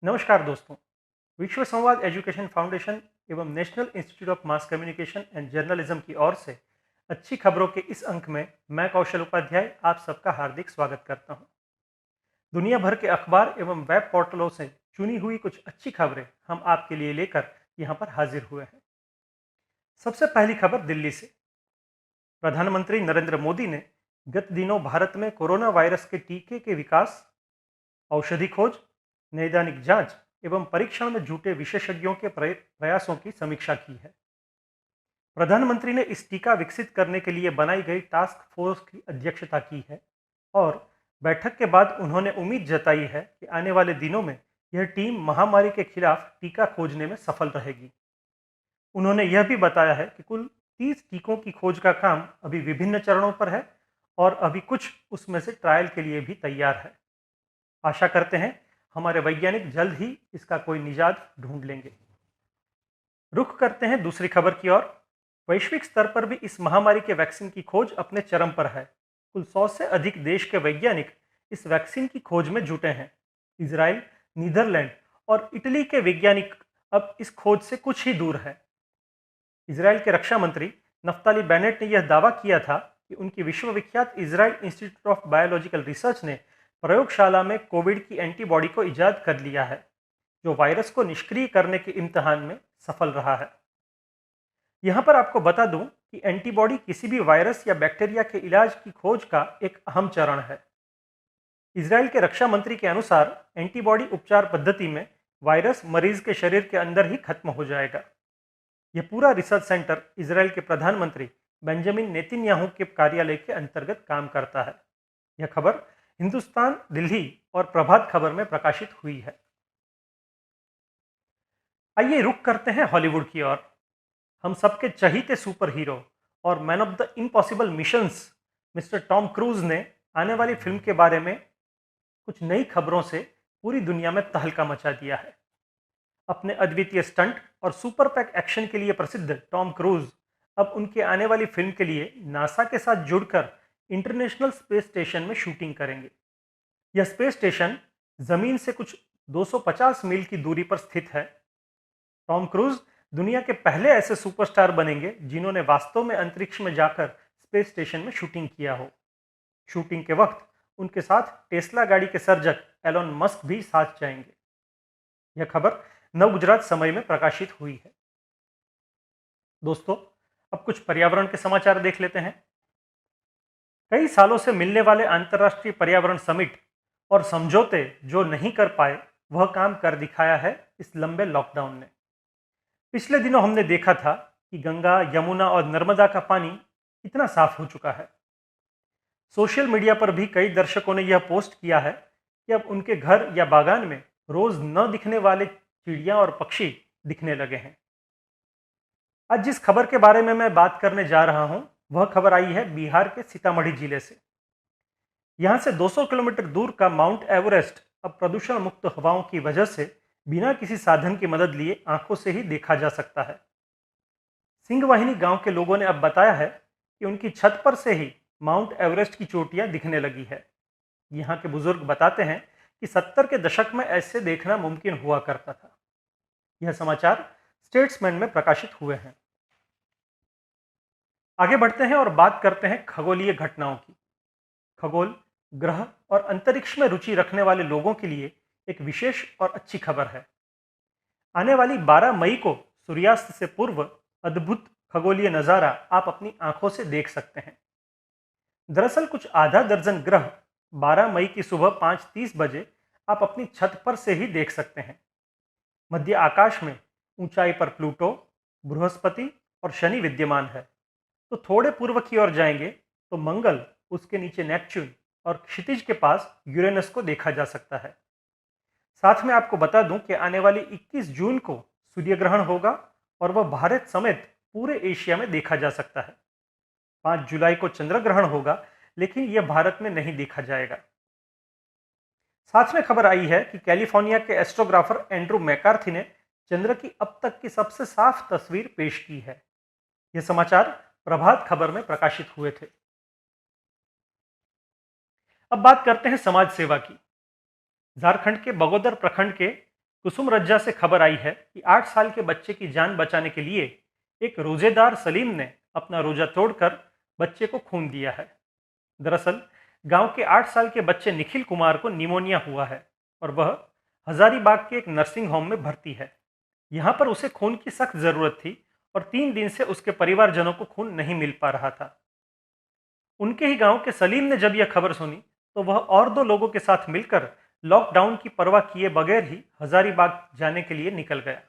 नमस्कार दोस्तों। विश्व संवाद एजुकेशन फाउंडेशन एवं national institute of mass communication and journalism की ओर से अच्छी खबरों के इस अंक में मैं कौशल उपाध्याय आप सबका हार्दिक स्वागत करता हूं। दुनिया भर के अखबार एवं वेब पोर्टलों से चुनी हुई कुछ अच्छी खबरें हम आपके लिए लेकर यहां पर हाजिर हुए हैं। सबसे पहली खबर दिल्ली से। प्रधानमंत्री नरेंद्र मोदी ने गत दिनों भारत में कोरोना वायरस के टीके के विकास, औषधि खोज, नैदानिक जांच एवं परीक्षण में जुटे विशेषज्ञों के प्रयासों की समीक्षा की है। प्रधानमंत्री ने इस टीका विकसित करने के लिए बनाई गई टास्क फोर्स की अध्यक्षता की है और बैठक के बाद उन्होंने उम्मीद जताई है कि आने वाले दिनों में यह टीम महामारी के खिलाफ टीका खोजने में सफल रहेगी। उन्होंने यह भी बताया है कि कुल 30 टीकों की खोज का काम अभी विभिन्न चरणों पर है और अभी कुछ उसमें से ट्रायल के लिए भी तैयार है। आशा करते हैं हमारे वैज्ञानिक जल्द ही इसका कोई निजात ढूंढ लेंगे। रुख करते हैं दूसरी खबर की ओर। वैश्विक स्तर पर भी इस महामारी के वैक्सीन की खोज अपने चरम पर है। कुल 100 से अधिक देश के वैज्ञानिक इस वैक्सीन की खोज में जुटे हैं। इजराइल, नीदरलैंड और इटली के वैज्ञानिक अब इस खोज से कुछ ही दूर है। इजराइल के रक्षा मंत्री नफ्ताली बेनेट ने यह दावा किया था कि उनकी विश्वविख्यात Israel institute of biological research ने प्रयोगशाला में कोविड की एंटीबॉडी को इजाद कर लिया है, जो वायरस को निष्क्रिय करने के इम्तिहान में सफल रहा है। यहाँ पर आपको बता दूं कि एंटीबॉडी किसी भी वायरस या बैक्टीरिया के इलाज की खोज का एक अहम चरण है। इजराइल के रक्षा मंत्री के अनुसार एंटीबॉडी उपचार पद्धति में वायरस मरीज के शरीर के अंदर ही खत्म हो जाएगा। यह पूरा रिसर्च सेंटर इजराइल के प्रधानमंत्री बेंजामिन नेतन्याहू के कार्यालय के अंतर्गत काम करता है। यह खबर हिंदुस्तान, दिल्ली और प्रभात खबर में प्रकाशित हुई है। आइए रुक करते हैं हॉलीवुड की ओर। हम सबके चहीते सुपर हीरो और man of the impossible missions mister Tom cruise ने आने वाली फिल्म के बारे में कुछ नई खबरों से पूरी दुनिया में तहलका मचा दिया है। अपने अद्वितीय स्टंट और सुपर पैक एक्शन के लिए प्रसिद्ध टॉम क्रूज अब उनके आने वाली फिल्म के लिए नासा के साथ जुड़कर इंटरनेशनल स्पेस स्टेशन में शूटिंग करेंगे। यह स्पेस स्टेशन जमीन से कुछ 250 मील की दूरी पर स्थित है। टॉम क्रूज दुनिया के पहले ऐसे सुपरस्टार बनेंगे जिन्होंने वास्तव में अंतरिक्ष में जाकर स्पेस स्टेशन में शूटिंग किया हो। शूटिंग के वक्त उनके साथ टेस्ला गाड़ी के सर्जक एलोन मस्क भी साथ जाएंगे। यह खबर नव गुजरात समय में प्रकाशित हुई है। दोस्तों, अब कुछ पर्यावरण के समाचार देख लेते हैं। कई सालों से मिलने वाले अंतर्राष्ट्रीय पर्यावरण समिट और समझौते जो नहीं कर पाए, वह काम कर दिखाया है इस लंबे लॉकडाउन ने। पिछले दिनों हमने देखा था कि गंगा, यमुना और नर्मदा का पानी कितना साफ हो चुका है। सोशल मीडिया पर भी कई दर्शकों ने यह पोस्ट किया है कि अब उनके घर या बागान में रोज न दिखने वाले चिड़िया और पक्षी दिखने लगे हैं। आज जिस खबर के बारे में मैं बात करने जा रहा हूं, वह खबर आई है बिहार के सीतामढ़ी जिले से। यहां से 200 किलोमीटर दूर का माउंट एवरेस्ट अब प्रदूषण मुक्त हवाओं की वजह से बिना किसी साधन की मदद लिए आंखों से ही देखा जा सकता है। सिंहवाहिनी गांव के लोगों ने अब बताया है कि उनकी छत पर से ही माउंट एवरेस्ट की चोटियां दिखने लगी है। यहाँ के बुजुर्ग बताते हैं कि 70 के दशक में ऐसे देखना मुमकिन हुआ करता था। यह समाचार स्टेट्समैन में प्रकाशित हुए हैं। आगे बढ़ते हैं और बात करते हैं खगोलीय घटनाओं की। खगोल, ग्रह और अंतरिक्ष में रुचि रखने वाले लोगों के लिए एक विशेष और अच्छी खबर है। आने वाली 12 मई को सूर्यास्त से पूर्व अद्भुत खगोलीय नज़ारा आप अपनी आंखों से देख सकते हैं। दरअसल कुछ आधा दर्जन ग्रह 12 मई की सुबह 5:30 बजे आप अपनी छत पर से ही देख सकते हैं। मध्य आकाश में ऊंचाई पर प्लूटो, बृहस्पति और शनि विद्यमान है। तो थोड़े पूर्व की ओर जाएंगे तो मंगल, उसके नीचे नेपच्यून और क्षितिज के पास यूरेनस को देखा जा सकता है। साथ में आपको बता दूं कि आने वाली 21 जून को सूर्य ग्रहण होगा और वह भारत समेत पूरे एशिया में देखा जा सकता है। 5 जुलाई को चंद्र ग्रहण होगा, लेकिन यह भारत में नहीं देखा जाएगा। साथ में खबर आई है कि कैलिफोर्निया के एस्ट्रोग्राफर एंड्रू मैकार्थी ने चंद्र की अब तक की सबसे साफ तस्वीर पेश की है। यह समाचार प्रभात खबर में प्रकाशित हुए थे। अब बात करते हैं समाज सेवा की। झारखंड के बगोदर प्रखंड के कुसुम रज्जा से खबर आई है कि 8 साल के बच्चे की जान बचाने के लिए एक रोजेदार सलीम ने अपना रोजा तोड़कर बच्चे को खून दिया है। दरअसल गांव के 8 साल के बच्चे निखिल कुमार को निमोनिया हुआ है और वह हजारीबाग के एक नर्सिंग होम में भर्ती है। यहाँ पर उसे खून की सख्त जरूरत थी और 3 दिन से उसके परिवारजनों को खून नहीं मिल पा रहा था। उनके ही गांव के सलीम ने जब यह खबर सुनी तो वह और 2 लोगों के साथ मिलकर लॉकडाउन की परवाह किए बगैर ही हजारीबाग जाने के लिए निकल गया।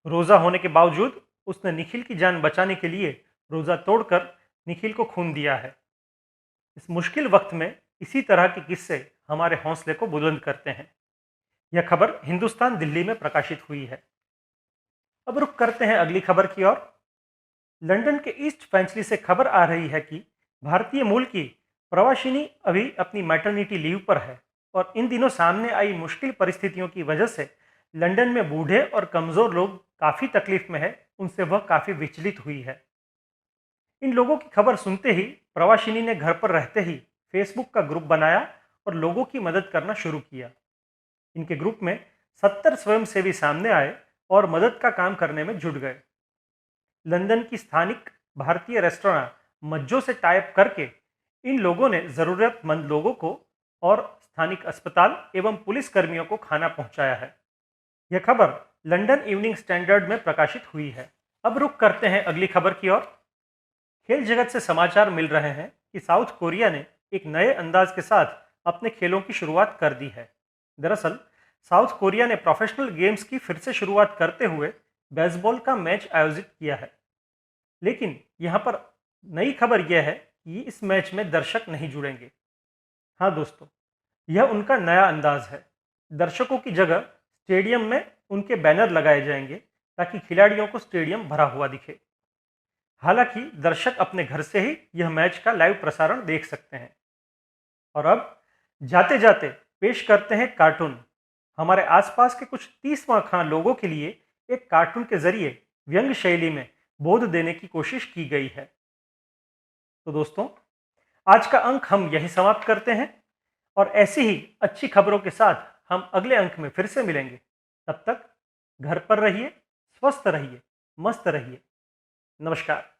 रोजा होने के बावजूद उसने निखिल की जान बचाने के लिए रोजा तोड़कर निखिल को खून दिया है। इस मुश्किल वक्त में इसी तरह के किस्से हमारे हौसले को बुलंद करते हैं। यह खबर हिंदुस्तान दिल्ली में प्रकाशित हुई है। अब रुख करते हैं अगली खबर की ओर। लंदन के ईस्ट फेंचली से खबर आ रही है कि भारतीय मूल की प्रवासिनी अभी अपनी मैटरनिटी लीव पर है और इन दिनों सामने आई मुश्किल परिस्थितियों की वजह से लंदन में बूढ़े और कमजोर लोग काफी तकलीफ में है, उनसे वह काफी विचलित हुई है। इन लोगों की खबर सुनते ही प्रवासिनी ने घर पर रहते ही फेसबुक का ग्रुप बनाया और लोगों की मदद करना शुरू किया। इनके ग्रुप में 70 स्वयंसेवी सामने आए और मदद का काम करने में जुट गए। लंदन की स्थानिक भारतीय रेस्तरां मज्जो से टाइप करके इन लोगों ने जरूरतमंद लोगों को और स्थानिक अस्पताल एवं पुलिस कर्मियों को खाना पहुंचाया है। यह खबर लंदन इवनिंग स्टैंडर्ड में प्रकाशित हुई है। अब रुख करते हैं अगली खबर की ओर। खेल जगत से समाचार मिल रहे हैं कि साउथ कोरिया ने एक नए अंदाज के साथ अपने खेलों की शुरुआत कर दी है। दरअसल साउथ कोरिया ने प्रोफेशनल गेम्स की फिर से शुरुआत करते हुए बेसबॉल का मैच आयोजित किया है। लेकिन यहाँ पर नई खबर यह है कि इस मैच में दर्शक नहीं जुड़ेंगे। हाँ दोस्तों, यह उनका नया अंदाज है। दर्शकों की जगह स्टेडियम में उनके बैनर लगाए जाएंगे ताकि खिलाड़ियों को स्टेडियम भरा हुआ दिखे। हालांकि दर्शक अपने घर से ही यह मैच का लाइव प्रसारण देख सकते हैं। और अब जाते जाते पेश करते हैं कार्टून। हमारे आसपास के कुछ 30वां खां लोगों के लिए एक कार्टून के जरिए व्यंग्य शैली में बोध देने की कोशिश की गई है। तो दोस्तों, आज का अंक हम यहीं समाप्त करते हैं और ऐसी ही अच्छी खबरों के साथ हम अगले अंक में फिर से मिलेंगे। तब तक घर पर रहिए, स्वस्थ रहिए, मस्त रहिए। नमस्कार।